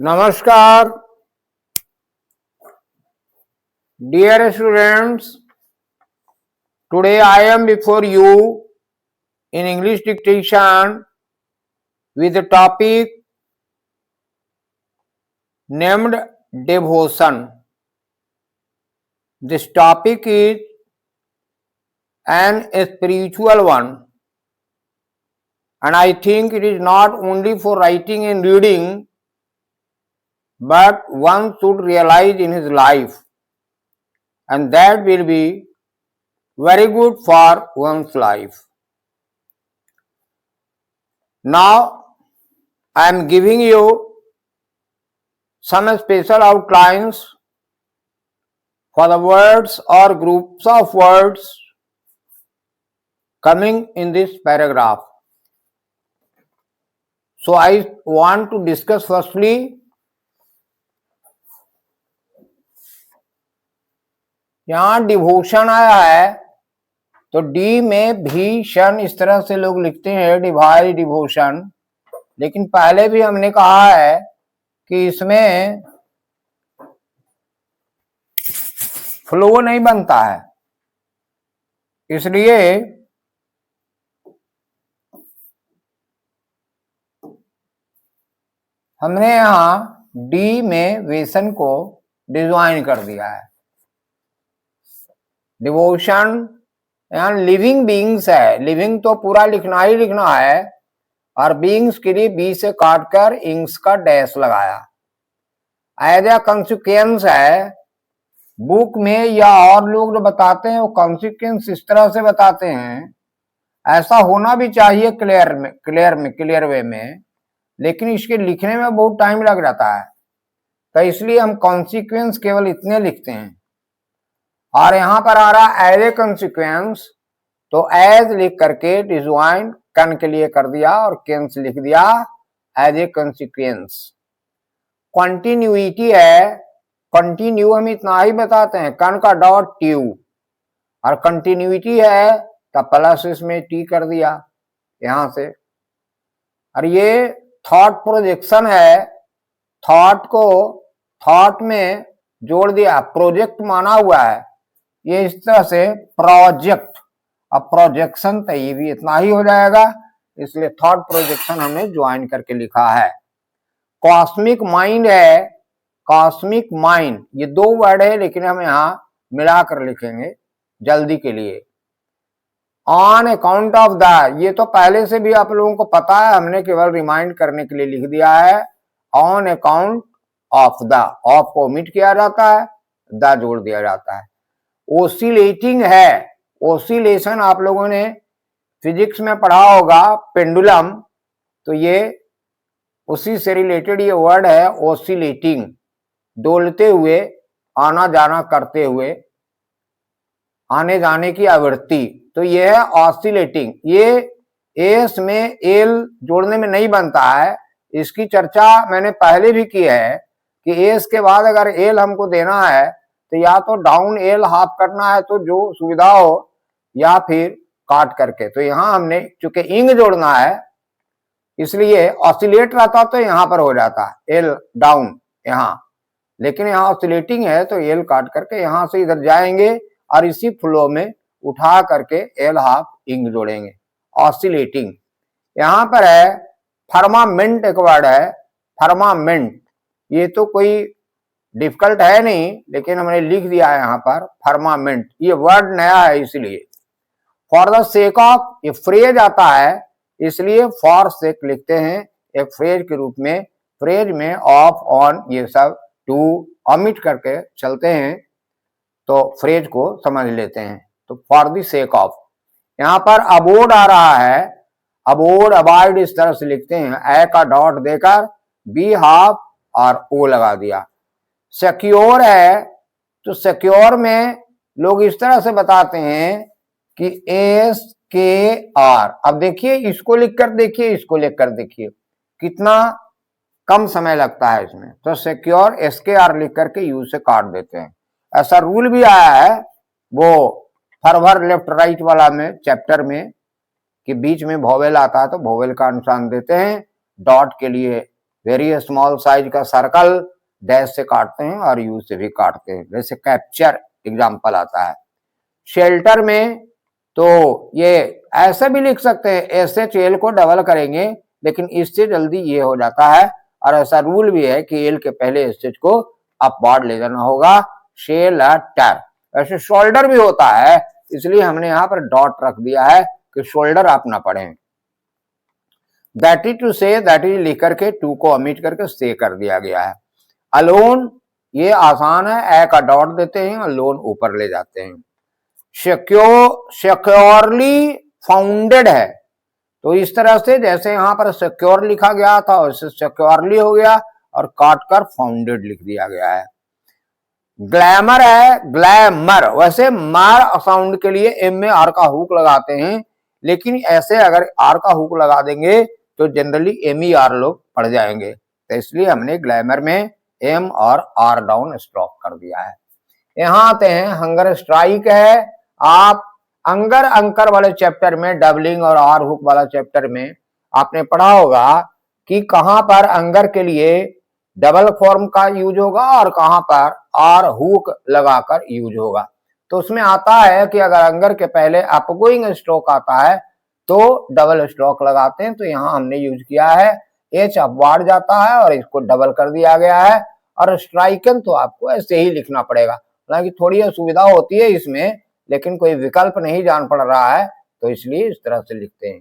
नमस्कार dear students. Today I am before you in English dictation with the topic named devotion. This topic is an spiritual one, and I think it is not only for writing and reading, but one should realize in his life, and that will be very good for one's life. Now I am giving you some special outlines for the words or groups of words coming in this paragraph. So I want to discuss firstly यहाँ devotion आया है तो D में भीषण इस तरह से लोग लिखते हैं डिवाइड डिवोशन, लेकिन पहले भी हमने कहा है कि इसमें फ्लो नहीं बनता है, इसलिए हमने यहां डी में वेसन को डिजाइन कर दिया है। डिवोशन यहाँ लिविंग बीइंग्स है, लिविंग तो पूरा लिखना ही लिखना है, और बीइंग्स के लिए बी से काटकर इंग्स का डैश लगाया। एज ए कॉन्सिक्वेंस है, बुक में या और लोग जो बताते हैं वो कॉन्सिक्वेंस इस तरह से बताते हैं, ऐसा होना भी चाहिए क्लियर वे में, लेकिन इसके लिखने में बहुत टाइम लग जाता है, तो इसलिए हम कॉन्सिक्वेंस केवल इतने लिखते हैं। और यहां पर आ रहा एज ए कॉन्सिक्वेंस, तो एज लिख करके डिजॉइन कन के लिए कर दिया और केंस लिख दिया एज ए कॉन्सिक्वेंस। कंटिन्यूटी है, कंटिन्यू हम इतना ही बताते हैं, कन का डॉट ट्यू, और कंटिन्यूटी है तो प्लस इसमें टी कर दिया यहां से। और ये थॉट प्रोजेक्शन है, थॉट को थॉट में जोड़ दिया, प्रोजेक्ट माना हुआ है, ये इस तरह से प्रोजेक्ट, अब प्रोजेक्शन तो ये भी इतना ही हो जाएगा, इसलिए थॉट प्रोजेक्शन हमने ज्वाइन करके लिखा है। कॉस्मिक माइंड है, कॉस्मिक माइंड, ये दो वर्ड है लेकिन हम यहाँ मिलाकर लिखेंगे जल्दी के लिए। ऑन अकाउंट ऑफ द, ये तो पहले से भी आप लोगों को पता है, हमने केवल रिमाइंड करने के लिए लिख दिया है। On account of the, of को ओमिट किया जाता है, द जोड़ दिया जाता है। ओसिलेटिंग है, ओसिलेशन आप लोगों ने फिजिक्स में पढ़ा होगा, पेंडुलम, तो ये उसी से रिलेटेड ये वर्ड है ओसिलेटिंग, डोलते हुए, आना जाना करते हुए, आने जाने की आवृत्ति, तो ये है ऑसिलेटिंग। ये एस में एल जोड़ने में नहीं बनता है, इसकी चर्चा मैंने पहले भी की है कि एस के बाद अगर एल हमको देना है तो या तो डाउन एल हाफ करना है तो जो सुविधा हो, या फिर काट करके। तो यहां हमने चूंकि इंग जोड़ना है इसलिए ऑसिलेट रहता तो यहां पर हो जाता एल डाउन यहां, लेकिन यहां ऑसिलेटिंग है तो एल काट करके यहां से इधर जाएंगे और इसी फ्लो में उठा करके एल हाफ इंग जोड़ेंगे, ऑसिलेटिंग। यहां पर है फर्मामेंट, एक वर्ड है फर्मामेंट, ये तो कोई डिफिकल्ट है नहीं, लेकिन हमने लिख दिया है यहाँ पर फर्मामेंट, ये वर्ड नया है इसलिए। फॉर द सेक ऑफ, ये फ्रेज आता है इसलिए फॉर सेक लिखते हैं एक फ्रेज के रूप में, फ्रेज में ऑफ ऑन ये सब टू ऑमिट करके चलते हैं तो फ्रेज को समझ लेते हैं। तो फॉर द सेक ऑफ, यहाँ पर अबोर्ड आ रहा है, अबोर्ड अबाइड इस तरह से लिखते हैं, ए का डॉट देकर बी हाफ और ओ लगा दिया। सिक्योर है, तो सिक्योर में लोग इस तरह से बताते हैं कि एस के आर, अब देखिए इसको लिखकर देखिए, इसको लिखकर देखिए कितना कम समय लगता है इसमें, तो सिक्योर एस के आर लिख करके यू से काट देते हैं। ऐसा रूल भी आया है वो फॉरवर्ड लेफ्ट राइट वाला में चैप्टर में, कि बीच में वोवेल आता है तो वोवेल का निशान देते हैं, डॉट के लिए वेरी स्मॉल साइज का सर्कल डैश से काटते हैं और यू से भी काटते हैं, जैसे कैप्चर एग्जाम्पल आता है। शेल्टर में तो ये ऐसे भी लिख सकते हैं, ऐसे एल को डबल करेंगे लेकिन इससे जल्दी ये हो जाता है, और ऐसा रूल भी है कि एल के पहले एच को अपवार्ड ले जाना होगा, शेल्टर। ऐसे शोल्डर भी होता है, इसलिए हमने यहाँ पर डॉट रख दिया है कि शोल्डर आप ना पढ़ें। दैट इज टू से, दैट इज लिख करके टू को ओमिट करके से कर दिया गया है। अलोन ये आसान है, ए का डॉट देते हैं, अलोन ऊपर ले जाते हैं। सिक्योरली फाउंडेड है, तो इस तरह से जैसे यहां पर सिक्योर लिखा गया था वैसे सिक्योरली हो गया और काट कर फाउंडेड लिख दिया गया है। ग्लैमर है, ग्लैमर, वैसे मार साउंड के लिए एम में आर का हुक लगाते हैं, लेकिन ऐसे अगर आर का हुक लगा देंगे तो जनरली एम ई आर लोग पढ़ जाएंगे, तो इसलिए हमने ग्लैमर में एम और आर डाउन स्ट्रोक कर दिया है। यहां आते हैं, हंगर स्ट्राइक है। आप अंगर अंकर वाले चैप्टर में, डबलिंग और आर हुक वाला चैप्टर में आपने पढ़ा होगा कि कहां पर अंगर के लिए डबल फॉर्म का यूज होगा और कहां पर आर हुक लगाकर यूज होगा। तो उसमें आता है कि अगर अंगर के पहले अपगोइंग स्ट्रोक आता है तो डबल स्ट्रोक लगाते हैं, तो यहां हमने यूज किया है, एच अपवार्ड जाता है और इसको डबल कर दिया गया है। और स्ट्राइकन तो आपको ऐसे ही लिखना पड़ेगा, हालांकि थोड़ी असुविधा होती है इसमें, लेकिन कोई विकल्प नहीं जान पड़ रहा है तो इसलिए इस तरह से लिखते हैं।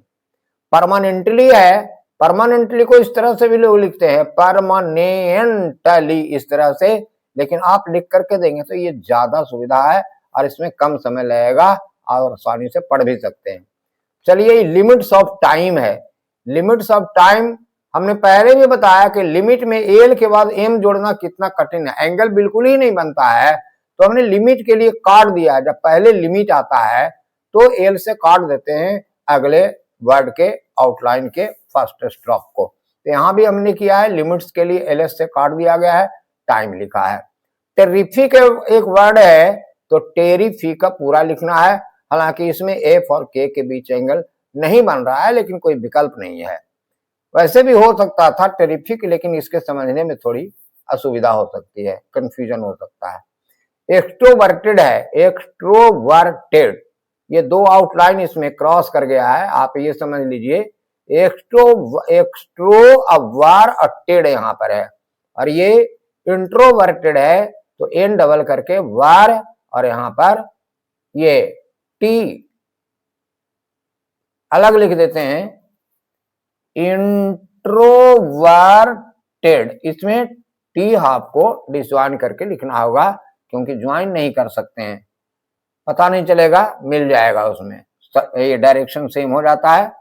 परमानेंटली है, परमानेंटली को इस तरह से भी लोग लिखते हैं, परमानेंटली इस तरह से, लेकिन आप लिख करके देंगे तो ये ज्यादा सुविधा है और इसमें कम समय लगेगा और आसानी से पढ़ भी सकते हैं। चलिए, लिमिट्स ऑफ टाइम है। लिमिट्स ऑफ टाइम हमने पहले भी बताया कि लिमिट में एल के बाद एम जोड़ना कितना कठिन है, एंगल बिल्कुल ही नहीं बनता है, तो हमने लिमिट के लिए काट दिया। जब पहले लिमिट आता है तो एल से काट देते हैं अगले वर्ड के आउटलाइन के फर्स्ट स्ट्रोक को, तो यहां भी हमने किया है, लिमिट्स के लिए एल से काट दिया गया है, टाइम लिखा है। टेरिफिक एक वर्ड है, तो टेरिफिक का पूरा लिखना है, हालांकि इसमें एफ और के बीच एंगल नहीं बन रहा है, लेकिन कोई विकल्प नहीं है। वैसे भी हो सकता था टेरिफिक, लेकिन इसके समझने में थोड़ी असुविधा हो सकती है, कंफ्यूजन हो सकता है। एक्सट्रोवर्टेड है, एक्सट्रोवर्टेड, ये दो आउटलाइन इसमें क्रॉस कर गया है, आप ये समझ लीजिए। एक्सट्रोवर्टेड यहां पर है, और ये इंट्रोवर्टेड है, तो एन डबल करके वार, और यहां पर ये टी अलग लिख देते हैं, इंट्रोवर्टेड, इसमें टी हाफ को डिसज्वाइन करके लिखना होगा, क्योंकि ज्वाइन नहीं कर सकते हैं, पता नहीं चलेगा, मिल जाएगा उसमें, ये डायरेक्शन सेम हो जाता है।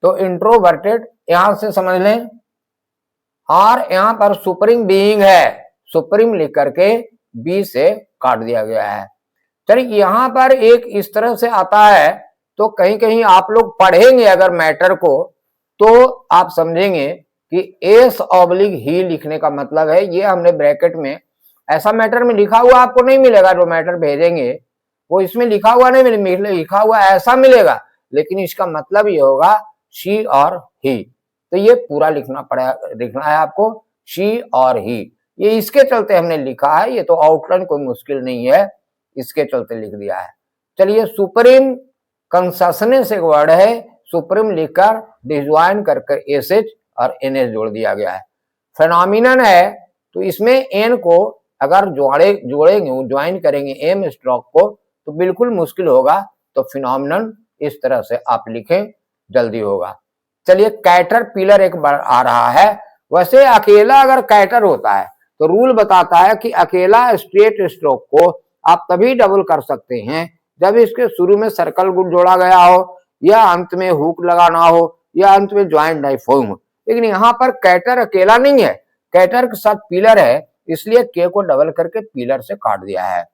तो इंट्रोवर्टेड यहां से समझ लें, और यहां पर सुप्रीम बीइंग है, सुप्रीम लिख करके बी से काट दिया गया है। चलिए, यहां पर एक इस तरह से आता है, तो कहीं कहीं आप लोग पढ़ेंगे अगर मैटर को, तो आप समझेंगे कि एस ऑब्लिक ही लिखने का मतलब है, ये हमने ब्रैकेट में ऐसा मैटर में लिखा हुआ आपको नहीं मिलेगा, जो मैटर भेजेंगे वो इसमें लिखा हुआ नहीं मिलेगा, लिखा हुआ ऐसा मिलेगा, लेकिन इसका मतलब ये होगा शी और ही, तो ये पूरा लिखना है आपको, शी और ही, ये इसके चलते हमने लिखा है, ये तो आउटलाइन कोई मुश्किल नहीं है, इसके चलते लिख दिया है। चलिए, सुप्रीम कंसेशनेस एक वर्ड है, सुप्रीम लिखकर डिजॉइन कर एस एच और एन एस जोड़ दिया गया है। फेनोमिनन है, तो इसमें एन को अगर जोड़ेंगे, ज्वाइन करेंगे एम स्ट्रोक को, तो बिल्कुल मुश्किल होगा, तो फिनोमिनन इस तरह से आप लिखें, जल्दी होगा। चलिए, कैटर पिलर एक बार आ रहा है, वैसे अकेला अगर कैटर होता है तो रूल बताता है कि अकेला स्ट्रेट स्ट्रोक को आप तभी डबल कर सकते हैं जब इसके शुरू में सर्कल गुड जोड़ा गया हो, या अंत में हुक लगाना हो, या अंत में ज्वाइंट डाइफॉर्म हो। लेकिन यहाँ पर कैटर अकेला नहीं है, कैटर के साथ पिलर है, इसलिए के को डबल करके पिलर से काट दिया है।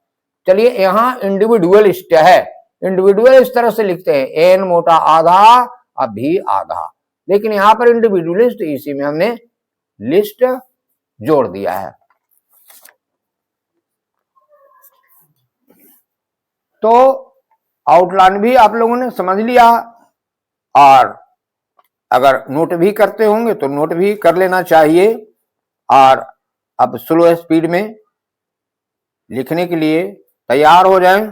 चलिए, यहाँ इंडिविजुअलिस्ट है, इंडिविजुअल इस तरह से लिखते हैं, एन मोटा आधा और भी आधा, लेकिन यहाँ पर इंडिविजुअलिस्ट, इसी में हमने लिस्ट जोड़ दिया है। तो आउटलाइन भी आप लोगों ने समझ लिया, और अगर नोट भी करते होंगे तो नोट भी कर लेना चाहिए, और अब स्लो स्पीड में लिखने के लिए तैयार हो जाएं।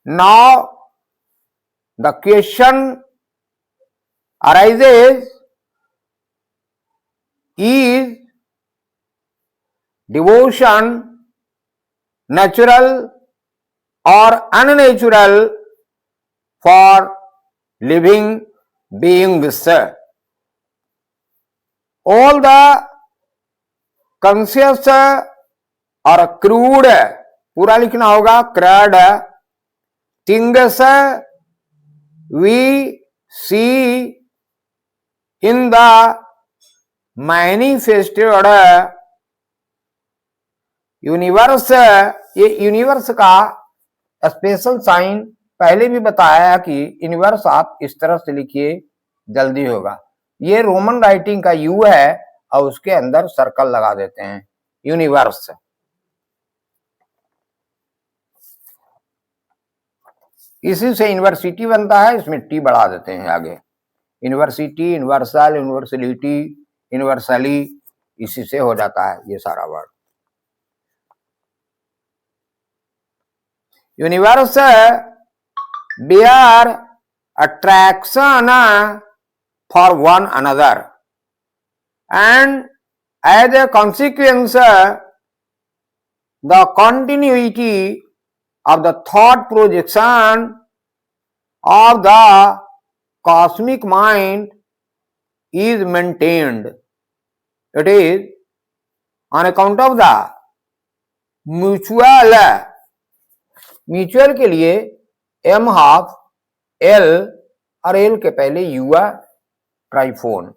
Now the question arises, is devotion natural or unnatural for living beings? All the conscious और crude, पूरा लिखना होगा, crude things we see in the manifested universe. ये यूनिवर्स का स्पेशल साइन पहले भी बताया कि यूनिवर्स आप इस तरह से लिखिए, जल्दी होगा। ये रोमन राइटिंग का यू है और उसके अंदर सर्कल लगा देते हैं, यूनिवर्स। इसी से यूनिवर्सिटी बनता है, इसमें टी बढ़ा देते हैं आगे। यूनिवर्सिटी, यूनिवर्सल, यूनिवर्सलिटी, यूनिवर्सली, इसी से हो जाता है ये सारा word. universe bear attraction for one another, and as a consequence the continuity of the thought projection of the cosmic mind is maintained. It is on account of the mutual के लिए m half l और l के पहले u ट्राइफोन।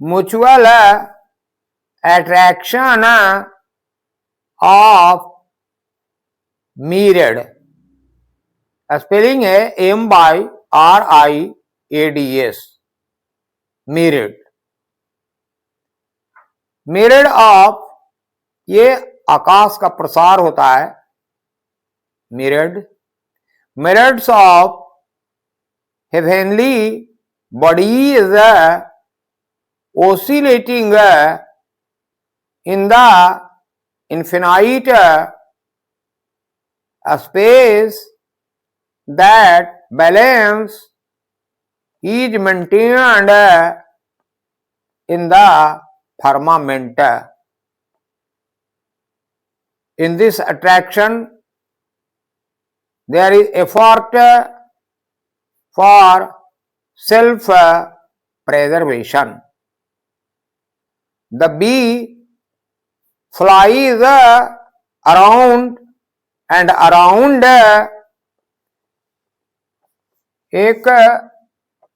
Mutual attraction of myriad, spelling है MYRIADS, myriad. Myriad of, ये आकाश का प्रसार होता है, myriad. Myriads of heavenly bodies oscillating in the infinite space, that balance is maintained in the firmament. In this attraction there is effort for self preservation. The bee flies around and around, एक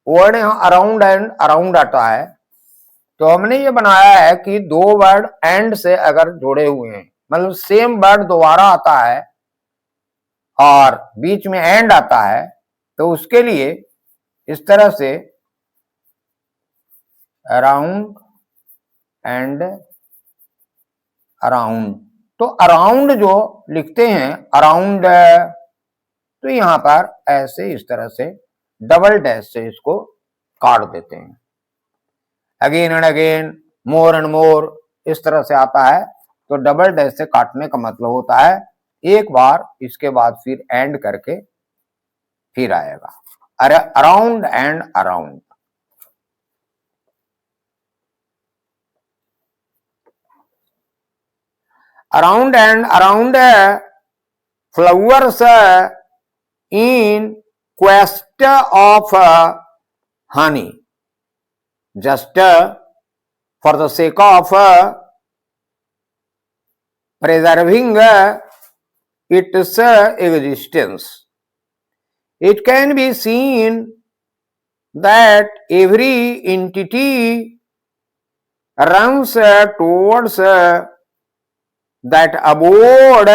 word यहाँ around and around आता है, तो हमने ये बनाया है कि दो वर्ड एंड से अगर जुड़े हुए हैं, मतलब सेम वर्ड दोबारा आता है और बीच में एंड आता है, तो उसके लिए इस तरह से अराउंड एंड अराउंड। तो अराउंड जो लिखते हैं अराउंड, तो यहां पर ऐसे इस तरह से डबल डैश से इसको काट देते हैं। Again and again, more and more, इस तरह से आता है, तो डबल डैश से काटने का मतलब होता है एक बार, इसके बाद फिर एंड करके फिर आएगा। Around and around. Around and around flowers in quest of honey, just for the sake of preserving its existence. It can be seen that every entity runs towards that abode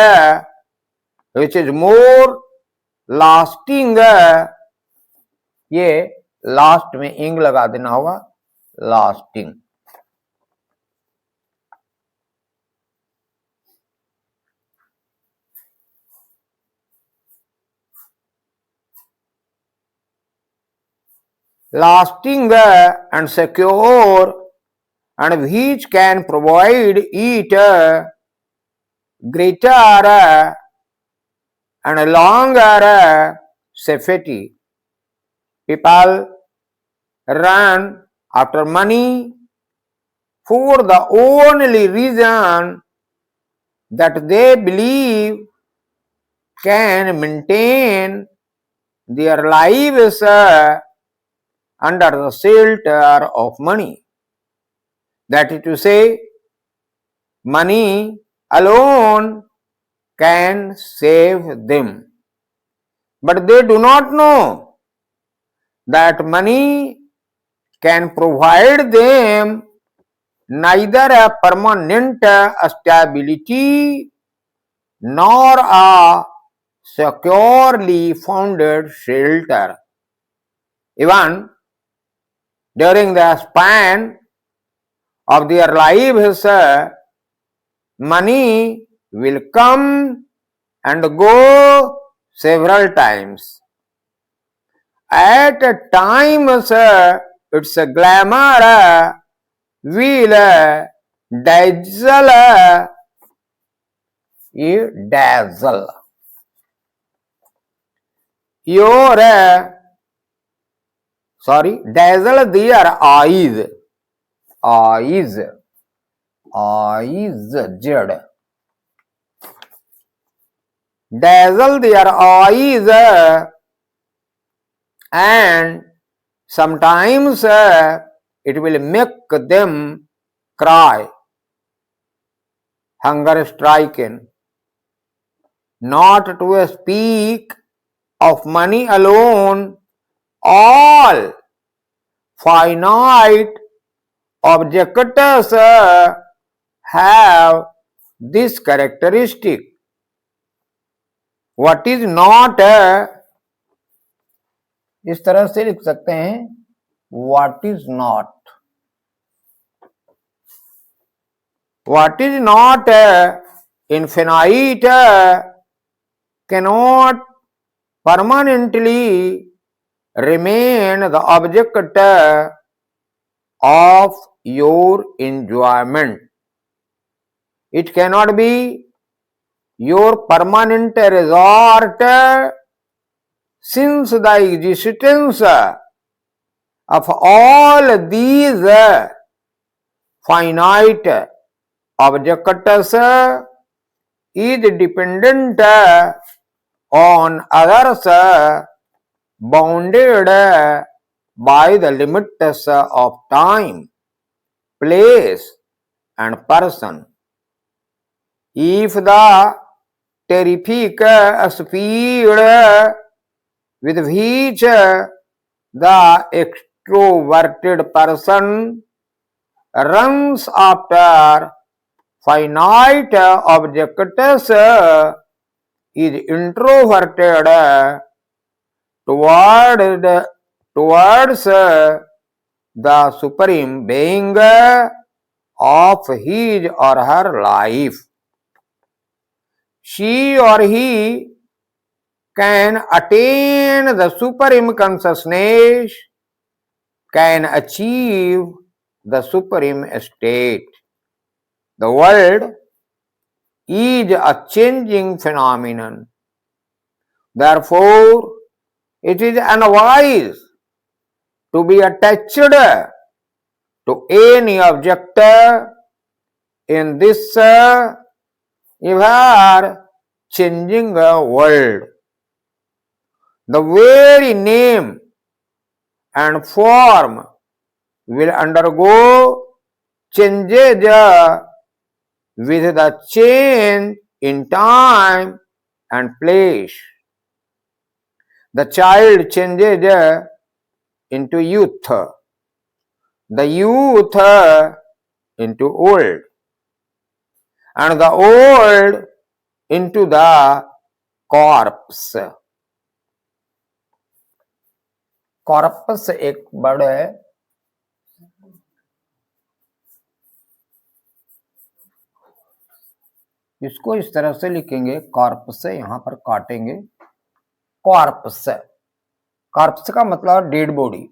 which is more lasting, ये last में इंग लगा देना होगा, lasting. lasting and secure, and which can provide it greater and longer safety. People run after money for the only reason that they believe can maintain their lives under the shelter of money. That is to say, money alone can save them. But they do not know that money can provide them neither a permanent stability nor a securely founded shelter. Even during the span of their lives, money will come and go several times. At times, its glamour will dazzle dazzle their eyes, dazzle their eyes, and sometimes it will make them cry, hunger stricken. Not to speak of money alone, all finite objects have this characteristic. What is not, इस तरह से लिख सकते हैं, what is not. What is not infinite cannot permanently remain the object of your enjoyment. It cannot be your permanent resort, since the existence of all these finite objects is dependent on others bounded by the limits of time, place, and person. If the terrific speed with which the extroverted person runs after finite objects is introverted towards the supreme being of his or her life, she or he can attain the supreme consciousness, can achieve the supreme state. The world is a changing phenomenon. Therefore, it is unwise to be attached to any object in this ever changing world. The very name and form will undergo changes with the change in time and place. The child changes into youth, the youth into old, and the old into the corpse. Corpus एक word है, इसको इस तरह से लिखेंगे, corpus से यहां पर काटेंगे, कॉर्पस, कॉर्पस का मतलब dead body,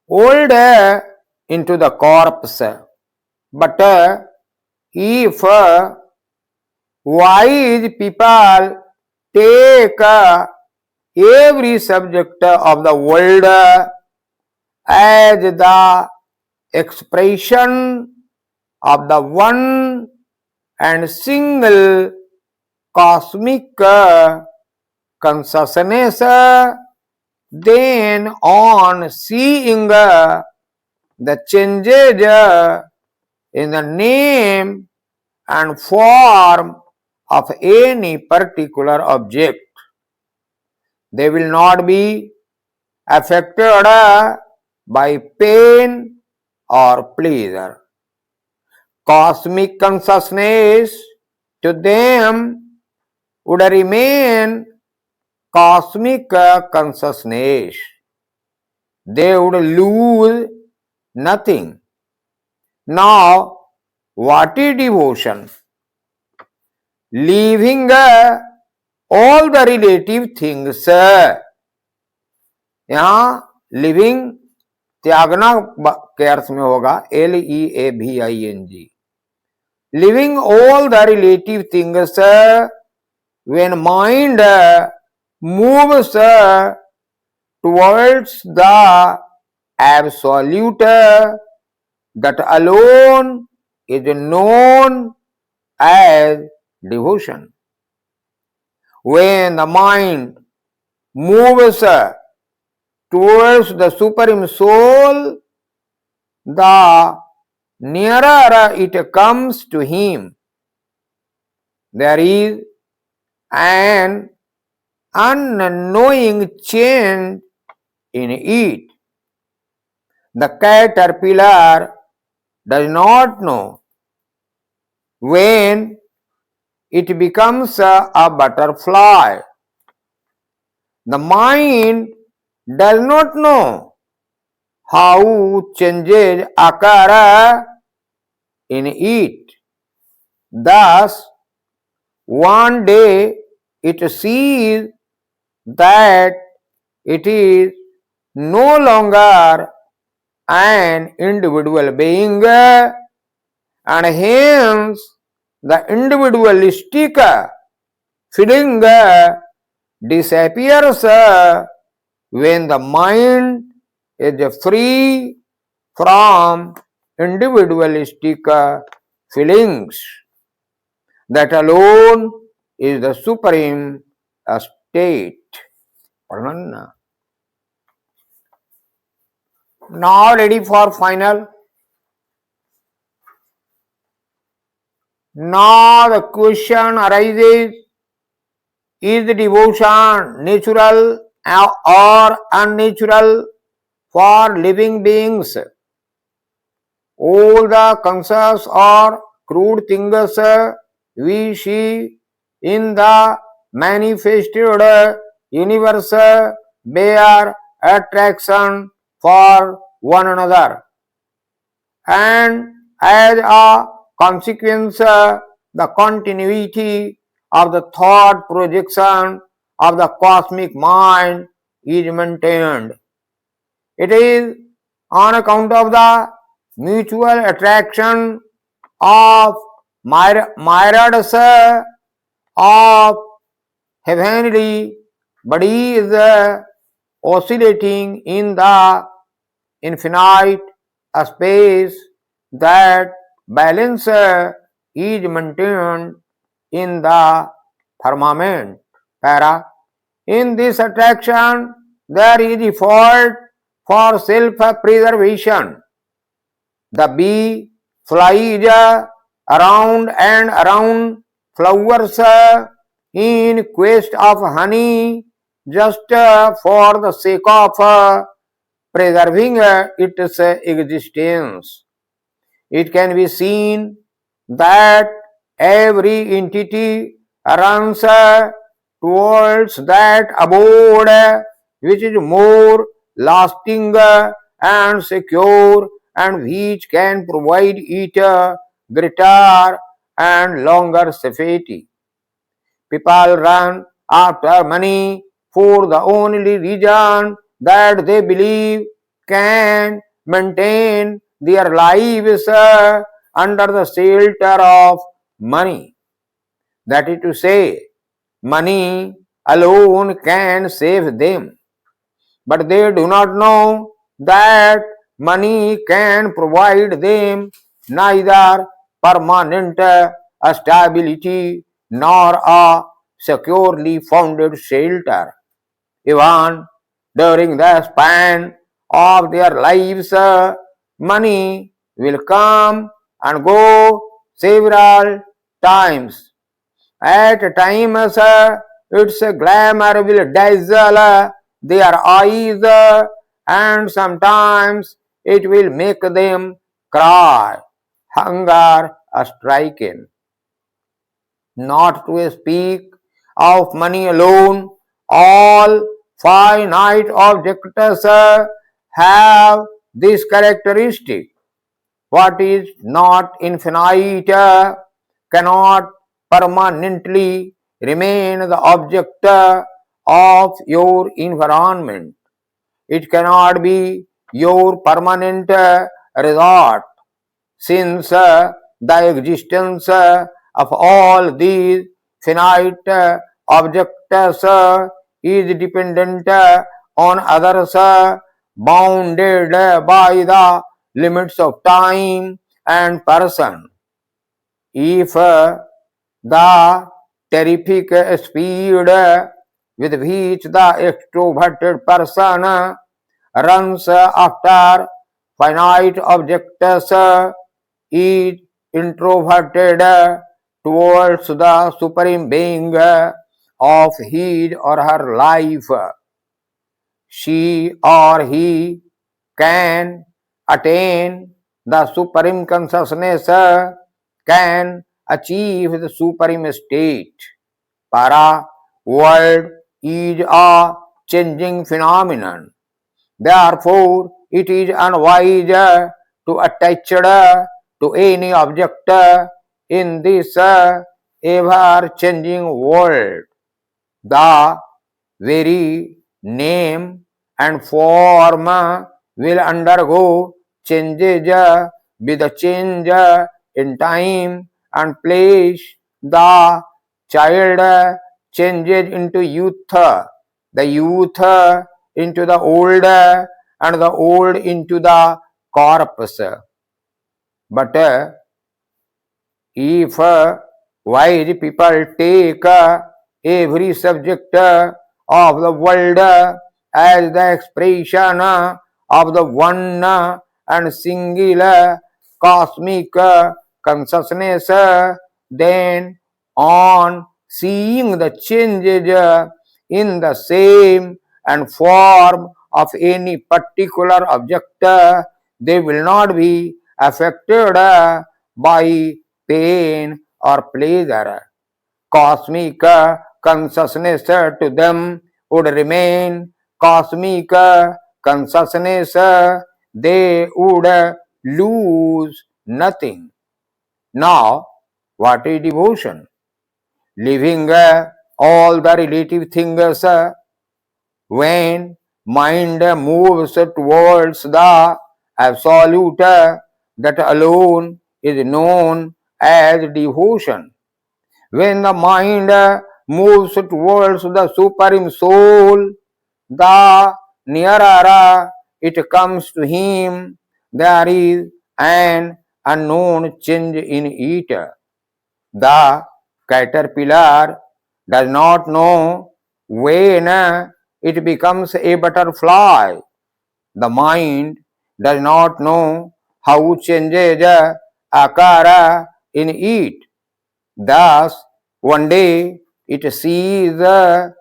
old into the corpse. But if wise people take every subject of the world as the expression of the one and single cosmic consciousness, then on seeing the changes in the name and form of any particular object, they will not be affected by pain or pleasure. Cosmic consciousness to them would remain cosmic consciousness. They would lose nothing. Now, what is devotion? Leaving all the relative things. यहाँ living त्यागना के अर्थ में होगा LEAVING. Leaving all the relative things when mind moves towards the absolute, that alone is known as devotion. When the mind moves towards the Supreme Soul, the nearer it comes to Him. There is an unknowing change in it. The caterpillar does not know when it becomes a butterfly. The mind does not know how changes occur in it. Thus, one day it sees that it is no longer an individual being, and hence the individualistic feeling disappears when the mind is free from individualistic feelings. That alone is the supreme state. Now ready for final. Now the question arises, is devotion natural or unnatural for living beings? All the conscious or crude things we see in the manifested universe bear attraction for one another, and as a consequence the continuity of the thought projection of the cosmic mind is maintained. It is on account of the mutual attraction of myriads of heavenly bodies oscillating in the infinite space that balance is maintained in the firmament. Para. In this attraction there is effort for self-preservation. The bee flies around and around flowers in quest of honey just for the sake of preserving its existence. It can be seen that every entity runs towards that abode which is more lasting and secure, and which can provide it greater and longer safety. People run after money for the only reason that they believe can maintain their lives under the shelter of money. That is to say, money alone can save them, but they do not know that money can provide them neither permanent stability nor a securely founded shelter. Even during the span of their lives, money will come and go several times. At times, its glamour will dazzle their eyes, and sometimes it will make them cry, hunger stricken. Not to speak of money alone, all finite objects have this characteristic. What is not infinite cannot permanently remain the object of your environment. It cannot be your permanent resort, since the existence of all these finite objects is dependent on others bounded by the limits of time and person. If the terrific speed with which the extroverted person runs after finite objects is introverted towards the supreme being of his or her life, she or he can attain the supreme consciousness, can achieve the supreme state. Para world is a changing phenomenon. Therefore, it is unwise to attach to any object in this ever-changing world. The very name and form will undergo changes with the change in time and place. The child changes into youth, the youth into the old, and the old into the corpse. But if wise people take every subject of the world as the expression of the one and singular cosmic consciousness, then on seeing the changes in the shape and form of any particular object, they will not be affected by pain or pleasure. Cosmic consciousness to them would remain cosmic consciousness. They would lose nothing. Now, what is devotion? Leaving all the relative things, when mind moves towards the absolute, that alone is known as devotion. When the mind moves towards the supreme soul, the nearer it comes to him, there is an unknown change in it. The caterpillar does not know when it becomes a butterfly. The mind does not know how changes occur in it. Thus, one day it sees that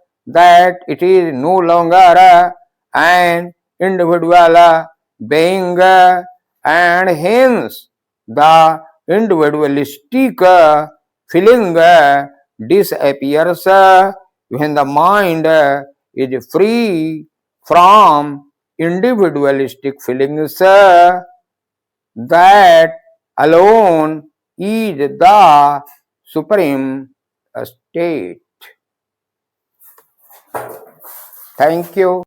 it is no longer an individual being, and hence the individualistic feeling disappears when the mind is free from individualistic feelings. That alone is the supreme state. Thank you.